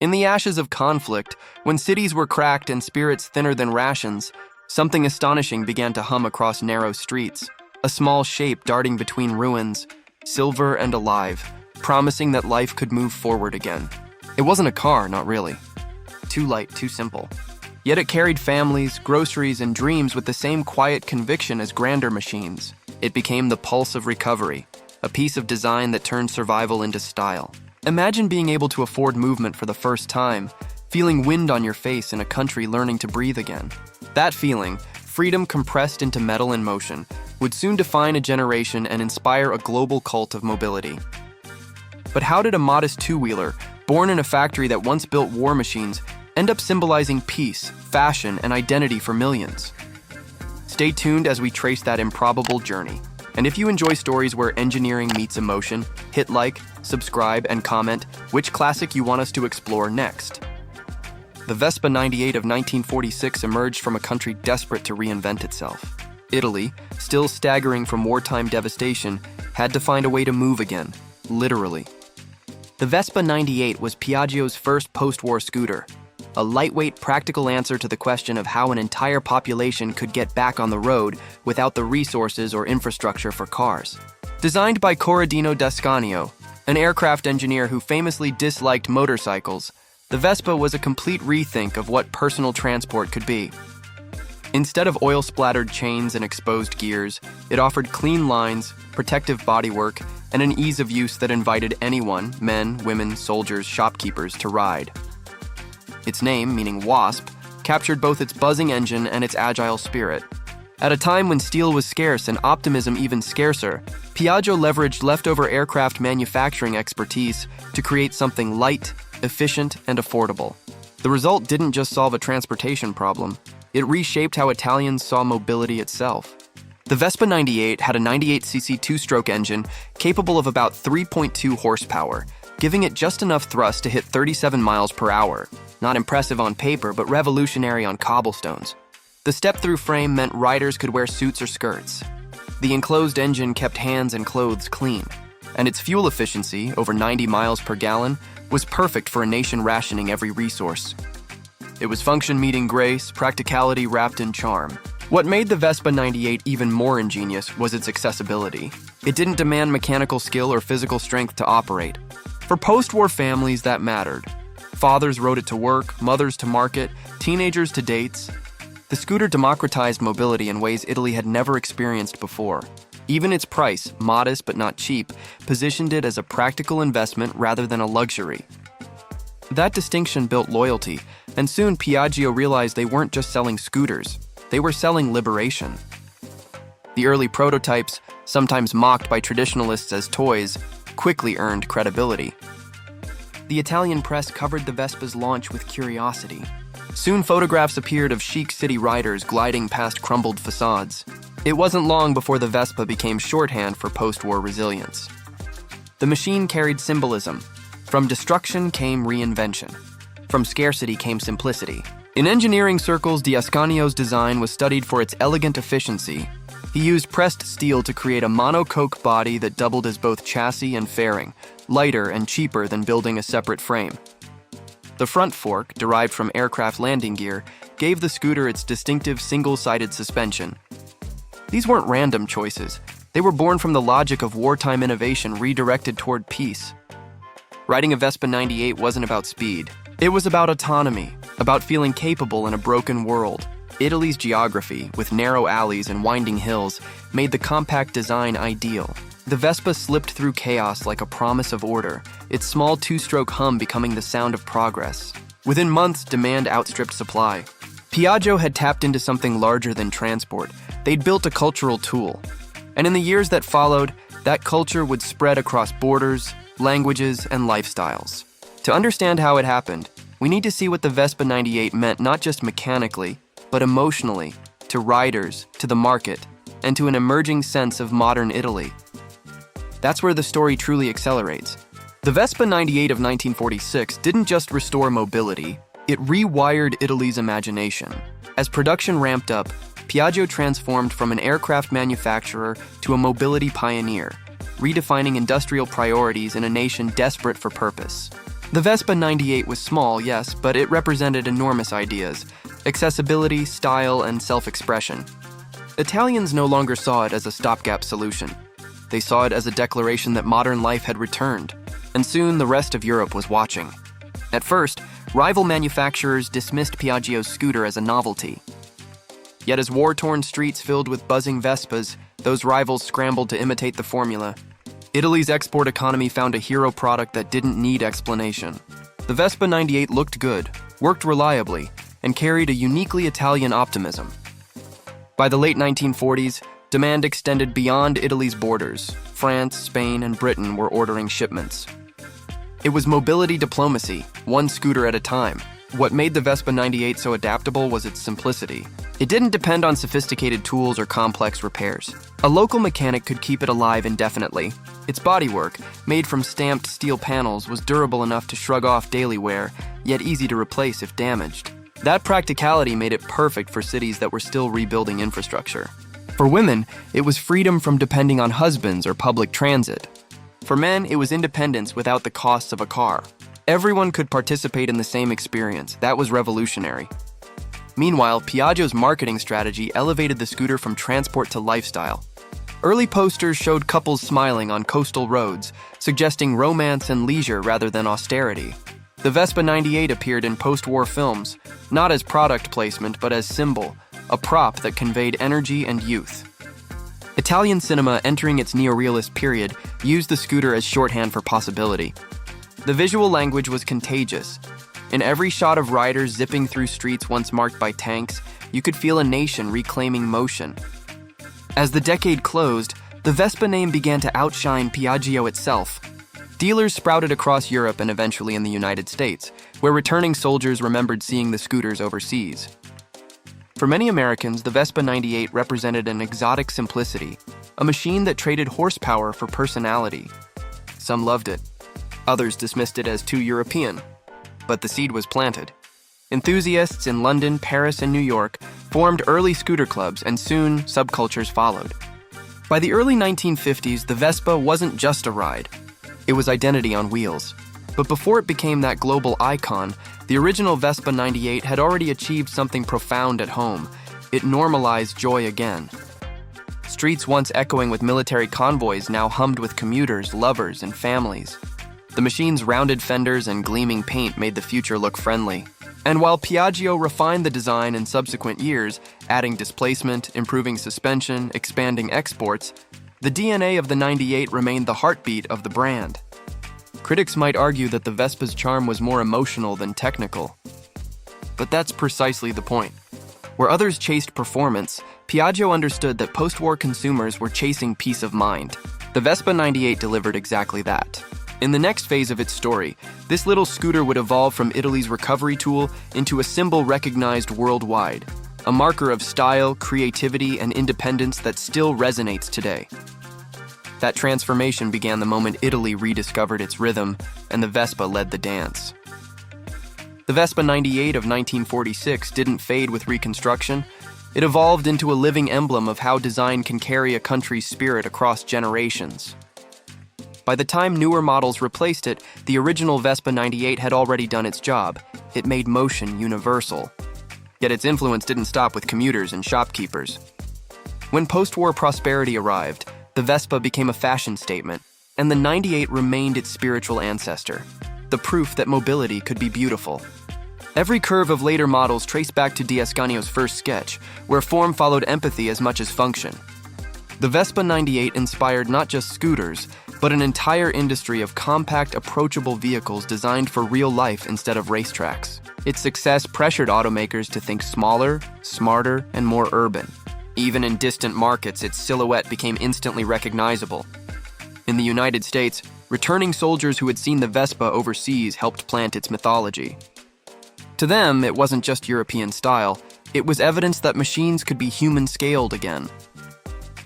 In the ashes of conflict, when cities were cracked and spirits thinner than rations, something astonishing began to hum across narrow streets, a small shape darting between ruins, silver and alive, promising that life could move forward again. It wasn't a car, not really. Too light, too simple. Yet it carried families, groceries, and dreams with the same quiet conviction as grander machines. It became the pulse of recovery, a piece of design that turned survival into style. Imagine being able to afford movement for the first time, feeling wind on your face in a country learning to breathe again. That feeling, freedom compressed into metal and motion, would soon define a generation and inspire a global cult of mobility. But how did a modest two-wheeler, born in a factory that once built war machines, end up symbolizing peace, fashion, and identity for millions? Stay tuned as we trace that improbable journey. And if you enjoy stories where engineering meets emotion, hit like, subscribe, and comment which classic you want us to explore next. The Vespa 98 of 1946 emerged from a country desperate to reinvent itself. Italy, still staggering from wartime devastation, had to find a way to move again, literally. The Vespa 98 was Piaggio's first post-war scooter, a lightweight, practical answer to the question of how an entire population could get back on the road without the resources or infrastructure for cars. Designed by Corradino d'Ascanio, an aircraft engineer who famously disliked motorcycles, the Vespa was a complete rethink of what personal transport could be. Instead of oil-splattered chains and exposed gears, it offered clean lines, protective bodywork, and an ease of use that invited anyone, men, women, soldiers, shopkeepers, to ride. Its name, meaning wasp, captured both its buzzing engine and its agile spirit. At a time when steel was scarce and optimism even scarcer, Piaggio leveraged leftover aircraft manufacturing expertise to create something light, efficient, and affordable. The result didn't just solve a transportation problem, it reshaped how Italians saw mobility itself. The Vespa 98 had a 98cc two-stroke engine capable of about 3.2 horsepower, giving it just enough thrust to hit 37 miles per hour. Not impressive on paper, but revolutionary on cobblestones. The step-through frame meant riders could wear suits or skirts. The enclosed engine kept hands and clothes clean, and its fuel efficiency, over 90 miles per gallon, was perfect for a nation rationing every resource. It was function meeting grace, practicality wrapped in charm. What made the Vespa 98 even more ingenious was its accessibility. It didn't demand mechanical skill or physical strength to operate. For post-war families, that mattered. Fathers rode it to work, mothers to market, teenagers to dates. The scooter democratized mobility in ways Italy had never experienced before. Even its price, modest but not cheap, positioned it as a practical investment rather than a luxury. That distinction built loyalty, and soon Piaggio realized they weren't just selling scooters, they were selling liberation. The early prototypes, sometimes mocked by traditionalists as toys, quickly earned credibility. The Italian press covered the Vespa's launch with curiosity. Soon photographs appeared of chic city riders gliding past crumbled facades. It wasn't long before the Vespa became shorthand for post-war resilience. The machine carried symbolism. From destruction came reinvention. From scarcity came simplicity. In engineering circles, d'Ascanio's design was studied for its elegant efficiency. He used pressed steel to create a monocoque body that doubled as both chassis and fairing, lighter and cheaper than building a separate frame. The front fork, derived from aircraft landing gear, gave the scooter its distinctive single-sided suspension. These weren't random choices. They were born from the logic of wartime innovation redirected toward peace. Riding a Vespa 98 wasn't about speed. It was about autonomy, about feeling capable in a broken world. Italy's geography, with narrow alleys and winding hills, made the compact design ideal. The Vespa slipped through chaos like a promise of order, its small two-stroke hum becoming the sound of progress. Within months, demand outstripped supply. Piaggio had tapped into something larger than transport. They'd built a cultural tool. And in the years that followed, that culture would spread across borders, languages, and lifestyles. To understand how it happened, we need to see what the Vespa 98 meant not just mechanically, but emotionally, to riders, to the market, and to an emerging sense of modern Italy. That's where the story truly accelerates. The Vespa 98 of 1946 didn't just restore mobility, it rewired Italy's imagination. As production ramped up, Piaggio transformed from an aircraft manufacturer to a mobility pioneer, redefining industrial priorities in a nation desperate for purpose. The Vespa 98 was small, yes, but it represented enormous ideas: accessibility, style, and self-expression. Italians no longer saw it as a stopgap solution. They saw it as a declaration that modern life had returned, and soon the rest of Europe was watching. At first, rival manufacturers dismissed Piaggio's scooter as a novelty. Yet as war-torn streets filled with buzzing Vespas, those rivals scrambled to imitate the formula. Italy's export economy found a hero product that didn't need explanation. The Vespa 98 looked good, worked reliably, and carried a uniquely Italian optimism. By the late 1940s, demand extended beyond Italy's borders. France, Spain, and Britain were ordering shipments. It was mobility diplomacy, one scooter at a time. What made the Vespa 98 so adaptable was its simplicity. It didn't depend on sophisticated tools or complex repairs. A local mechanic could keep it alive indefinitely. Its bodywork, made from stamped steel panels, was durable enough to shrug off daily wear, yet easy to replace if damaged. That practicality made it perfect for cities that were still rebuilding infrastructure. For women, it was freedom from depending on husbands or public transit. For men, it was independence without the costs of a car. Everyone could participate in the same experience. That was revolutionary. Meanwhile, Piaggio's marketing strategy elevated the scooter from transport to lifestyle. Early posters showed couples smiling on coastal roads, suggesting romance and leisure rather than austerity. The Vespa 98 appeared in post-war films, not as product placement but as symbol, a prop that conveyed energy and youth. Italian cinema, entering its neorealist period, used the scooter as shorthand for possibility. The visual language was contagious. In every shot of riders zipping through streets once marked by tanks, you could feel a nation reclaiming motion. As the decade closed, the Vespa name began to outshine Piaggio itself. Dealers sprouted across Europe and eventually in the United States, where returning soldiers remembered seeing the scooters overseas. For many Americans, the Vespa 98 represented an exotic simplicity, a machine that traded horsepower for personality. Some loved it. Others dismissed it as too European. But the seed was planted. Enthusiasts in London, Paris, and New York formed early scooter clubs, and soon subcultures followed. By the early 1950s, the Vespa wasn't just a ride. It was identity on wheels. But before it became that global icon, the original Vespa 98 had already achieved something profound at home. It normalized joy again. Streets once echoing with military convoys now hummed with commuters, lovers, and families. The machine's rounded fenders and gleaming paint made the future look friendly. And while Piaggio refined the design in subsequent years, adding displacement, improving suspension, expanding exports, the DNA of the 98 remained the heartbeat of the brand. Critics might argue that the Vespa's charm was more emotional than technical. But that's precisely the point. Where others chased performance, Piaggio understood that post-war consumers were chasing peace of mind. The Vespa 98 delivered exactly that. In the next phase of its story, this little scooter would evolve from Italy's recovery tool into a symbol recognized worldwide, a marker of style, creativity, and independence that still resonates today. That transformation began the moment Italy rediscovered its rhythm, and the Vespa led the dance. The Vespa 98 of 1946 didn't fade with reconstruction. It evolved into a living emblem of how design can carry a country's spirit across generations. By the time newer models replaced it, the original Vespa 98 had already done its job. It made motion universal. Yet its influence didn't stop with commuters and shopkeepers. When post-war prosperity arrived, the Vespa became a fashion statement, and the 98 remained its spiritual ancestor, the proof that mobility could be beautiful. Every curve of later models traced back to D'Ascanio's first sketch, where form followed empathy as much as function. The Vespa 98 inspired not just scooters, but an entire industry of compact, approachable vehicles designed for real life instead of racetracks. Its success pressured automakers to think smaller, smarter, and more urban. Even in distant markets, its silhouette became instantly recognizable. In the United States, returning soldiers who had seen the Vespa overseas helped plant its mythology. To them, it wasn't just European style, it was evidence that machines could be human-scaled again.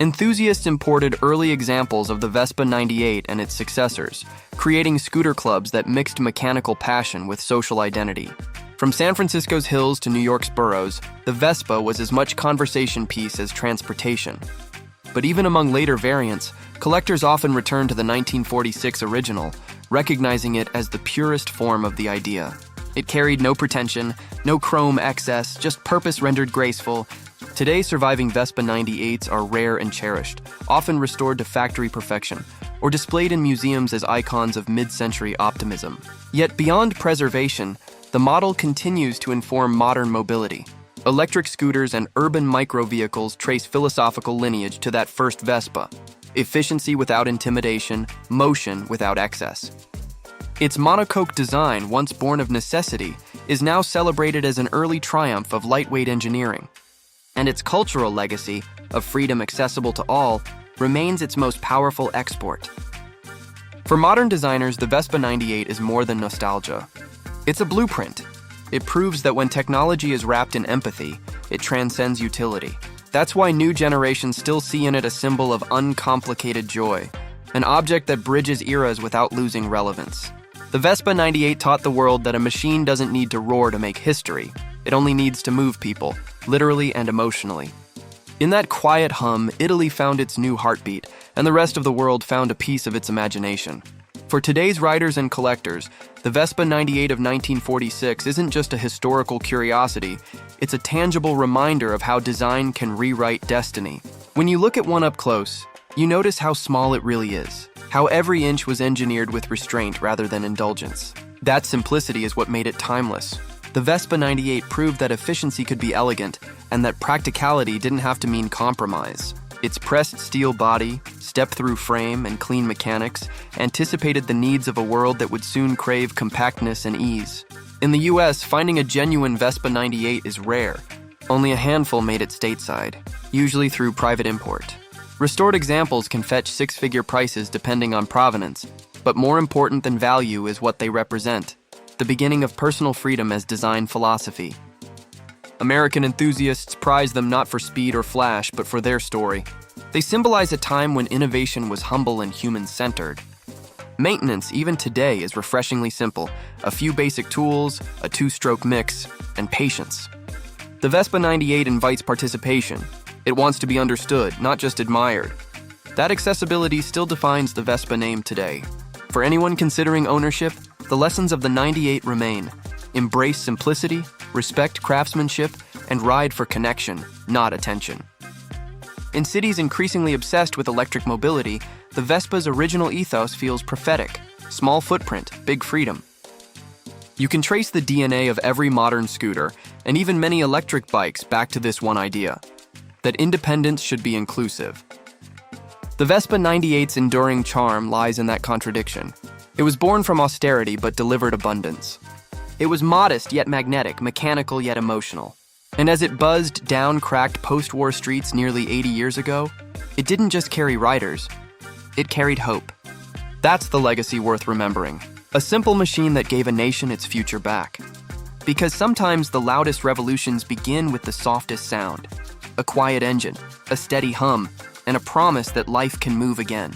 Enthusiasts imported early examples of the Vespa 98 and its successors, creating scooter clubs that mixed mechanical passion with social identity. From San Francisco's hills to New York's boroughs, the Vespa was as much conversation piece as transportation. But even among later variants, collectors often returned to the 1946 original, recognizing it as the purest form of the idea. It carried no pretension, no chrome excess, just purpose rendered graceful. Today, surviving Vespa 98s are rare and cherished, often restored to factory perfection, or displayed in museums as icons of mid-century optimism. Yet beyond preservation, the model continues to inform modern mobility. Electric scooters and urban micro-vehicles trace philosophical lineage to that first Vespa: efficiency without intimidation, motion without excess. Its monocoque design, once born of necessity, is now celebrated as an early triumph of lightweight engineering. And its cultural legacy of freedom accessible to all remains its most powerful export. For modern designers, the Vespa 98 is more than nostalgia. It's a blueprint. It proves that when technology is wrapped in empathy, it transcends utility. That's why new generations still see in it a symbol of uncomplicated joy, an object that bridges eras without losing relevance. The Vespa 98 taught the world that a machine doesn't need to roar to make history. It only needs to move people, literally and emotionally. In that quiet hum, Italy found its new heartbeat, and the rest of the world found a piece of its imagination. For today's riders and collectors, the Vespa 98 of 1946 isn't just a historical curiosity, it's a tangible reminder of how design can rewrite destiny. When you look at one up close, you notice how small it really is, how every inch was engineered with restraint rather than indulgence. That simplicity is what made it timeless. The Vespa 98 proved that efficiency could be elegant, and that practicality didn't have to mean compromise. Its pressed steel body, step-through frame, and clean mechanics anticipated the needs of a world that would soon crave compactness and ease. In the US, finding a genuine Vespa 98 is rare. Only a handful made it stateside, usually through private import. Restored examples can fetch six-figure prices depending on provenance, but more important than value is what they represent: the beginning of personal freedom as design philosophy. American enthusiasts prize them not for speed or flash, but for their story. They symbolize a time when innovation was humble and human-centered. Maintenance, even today, is refreshingly simple: a few basic tools, a two-stroke mix, and patience. The Vespa 98 invites participation. It wants to be understood, not just admired. That accessibility still defines the Vespa name today. For anyone considering ownership, the lessons of the 98 remain: embrace simplicity, respect craftsmanship, and ride for connection, not attention. In cities increasingly obsessed with electric mobility, the Vespa's original ethos feels prophetic: small footprint, big freedom. You can trace the DNA of every modern scooter, and even many electric bikes, back to this one idea: that independence should be inclusive. The Vespa 98's enduring charm lies in that contradiction. It was born from austerity but delivered abundance. It was modest yet magnetic, mechanical yet emotional. And as it buzzed down cracked post-war streets nearly 80 years ago, it didn't just carry riders, it carried hope. That's the legacy worth remembering: a simple machine that gave a nation its future back. Because sometimes the loudest revolutions begin with the softest sound: a quiet engine, a steady hum, and a promise that life can move again.